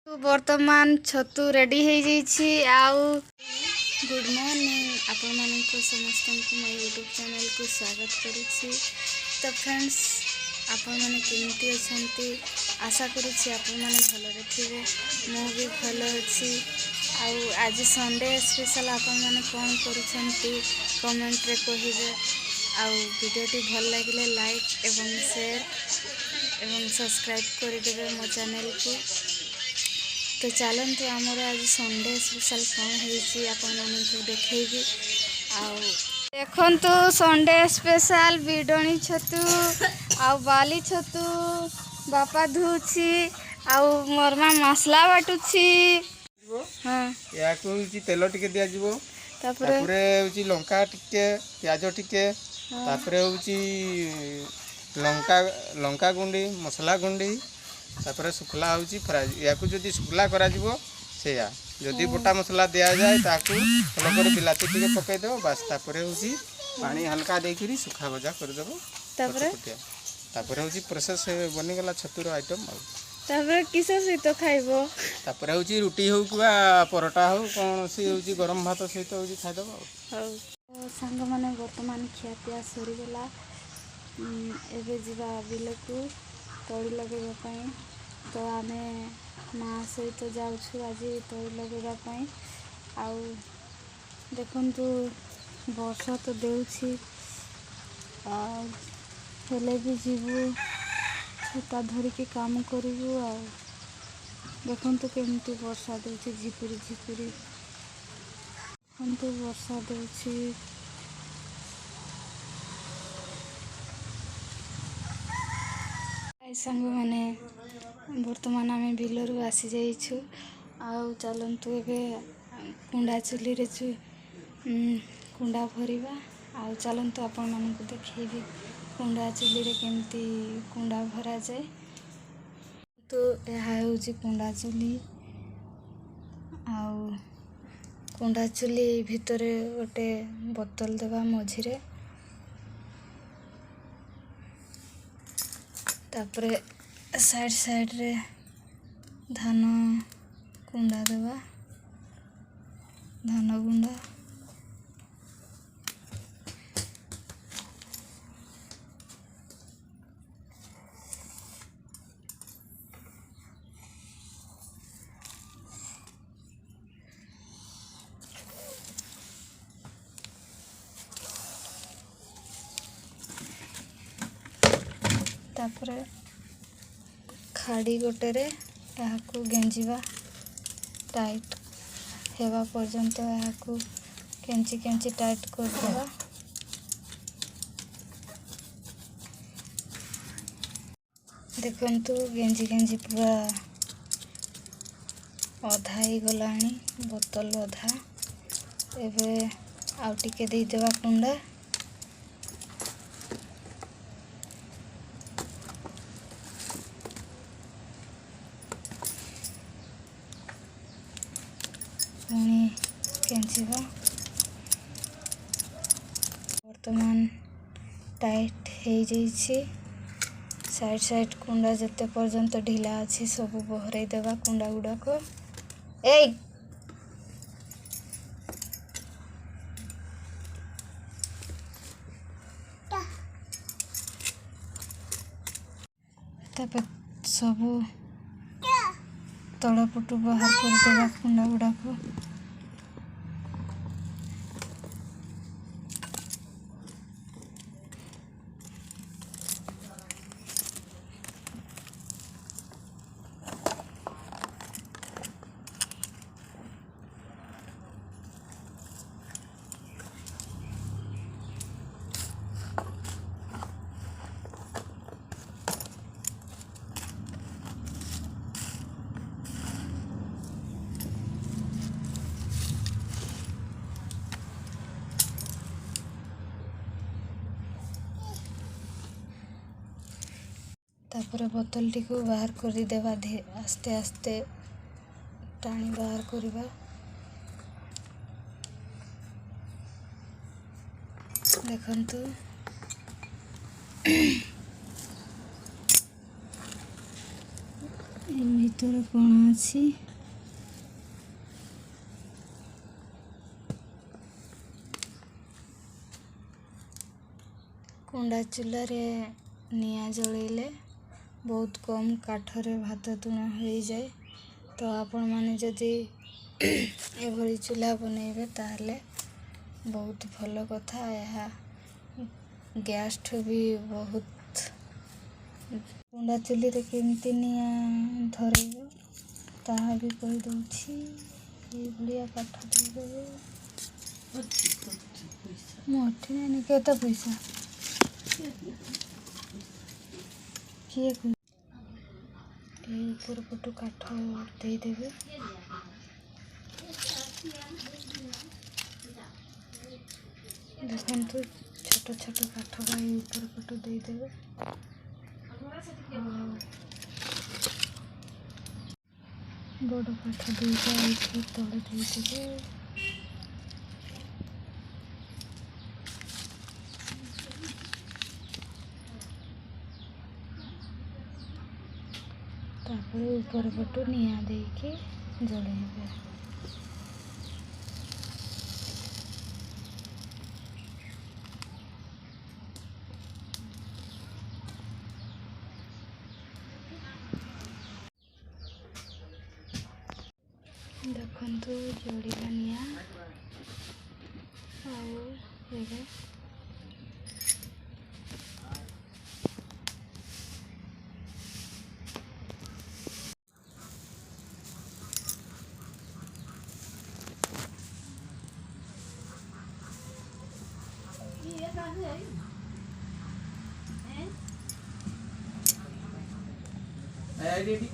वर्तमान छतु रेडी हो आउ गुड मॉर्निंग आपण मानक समस्त को मो यूट्यूब चैनल को स्वागत करुच्ची। तो फ्रेंड्स आपण मैंने केमती अच्छा आशा करुच्ची आपण मैंने भलरे थे मु भी भल अच्छी। आज संडे स्पेशल आपण मैंने कौन करुँच कमेंट रे कहिबे। वीडियोटी भल लगे लाइक एवं शेयर एवं सब्सक्राइब करदेवे मो चैनल को। तो चलते आमर आज संडे स्पेशल कौन हो देखेबी। देखु संडे स्पेशल बिडणी छतु आ बाली छतु बापा धुची मोर माँ मसला बाटुची। हाँ या तेल टिके दिया जीवो तापरे होची लंका टिके प्याज टिके तापरे होची लंका गुंडी मसला गुंडी तापरे सुखला होची फ्राई। या जदि सुखला करा जीवो सेया जदि बोटा मसला दिया जाए ताकू भल कर बिलाती टिके पकई देबो बस। तापरे होची पानी हल्का देकरी सुखा भजा कर देबो तापरे होची प्रोसेस बनी गला छतुर आइटम। तापरे किस सहित खाइबो तापरे होची रुटी हो कि परोटा हो कौन सी होची गरम भात सहित होची खाइ देबो। हौ संग माने वर्तमान खिया पिया सरी गला एबे जीवा बिलकू तड़ी लगेबा पई। तो आमे माँ सहित जाउछु आज तड़ी लगेबा पई। आउ देखंतु वर्षा तो देउछि हेले भी जीवु छता धरिकी काम करू। देखंतु केमती वर्षा देउछि झिपुरी झिपुरी देखंतु वर्षा देउछि। संग माने वर्तमान आम बिलरू आसी जाइछु। आउ चलतु एबे कुंडा चुली रे कुंडा भरिबा। आउ चलतु आपण मानकु देखैबी कुंडा चुली रे केमती कुंडा भरा जाए। तो यह होची कुंडा चुली। आउ कुंडा चुली भितरे गोटे बोतल देवा मझिरे तापरे साइड साइड रे धान कुंडा देवा धान गुंडा। तापरे खाड़ी गोटे रे याकू गेंजीबा टाइट हेबा पर्यंत याकू केंची केंची टाइट कर देबा। देखंतु गेंजी गेंजी पूरा अधा ही गलानी बोतल अधा। एबे आउ टिके दे देबा कुंडा। पुणी केंचिबा वर्तमान टाइट हो जाइए। साइड साइड कुंडा जते पर्यंत ढिला अच्छी सब बहरई देवा कुंडा गुड़ाक। सब तड़पटू बाहर कर देवा कुंडा गुड़ाक। तापर बोतल टी को बाहर कर देवा आस्ते आस्ते टाणी बाहर करवा। देखंतु ଭିତରେ କ'ଣ ଅଛି? କୁଣ୍ଡା ଚୁଲାରେ ନିଆଁ ଜଳେଇଲେ ବହୁତ କମ୍ କାଠରେ ଭାତ ତୁଣ ହୋଇଯାଏ। ତ ଆପଣମାନେ ଯଦି ଏଭଳି ଚୁଲା ବନେଇବେ ତାହେଲେ ବହୁତ ଭଲ କଥା। ଏହା ଗ୍ୟାସ୍ଠୁ ବି ବହୁତ। କୁଣ୍ଡା ଚୁଲିରେ କେମିତି ନିଆଁ ଧରିବ ତାହା ବି କହିଦେଉଛି। ଏଇଭଳିଆ କାଠ ଦେଇଦେବେ। ମୁଁ ଅଠି ନାଇଁ କେତେ ପଇସା କିଏ ଏଇ ଉପର ପଟୁ କାଠ ଦେଇଦେବେ। ଦେଖନ୍ତୁ ଛୋଟ ଛୋଟ କାଠ ଏଇ ଉପର ପଟୁ ଦେଇଦେବେ। ବଡ଼ କାଠ ଦୁଇଟା ଏଇଠି ତଳେ ଦେଇଦେବେ। ତାପରେ ଉପର ପଟୁ ନିଆଁ ଦେଇକି ଜଳେଇବେ। ଦେଖନ୍ତୁ ଜଳିଲା ନିଆଁ। ଆଉ ଏବେ रेडी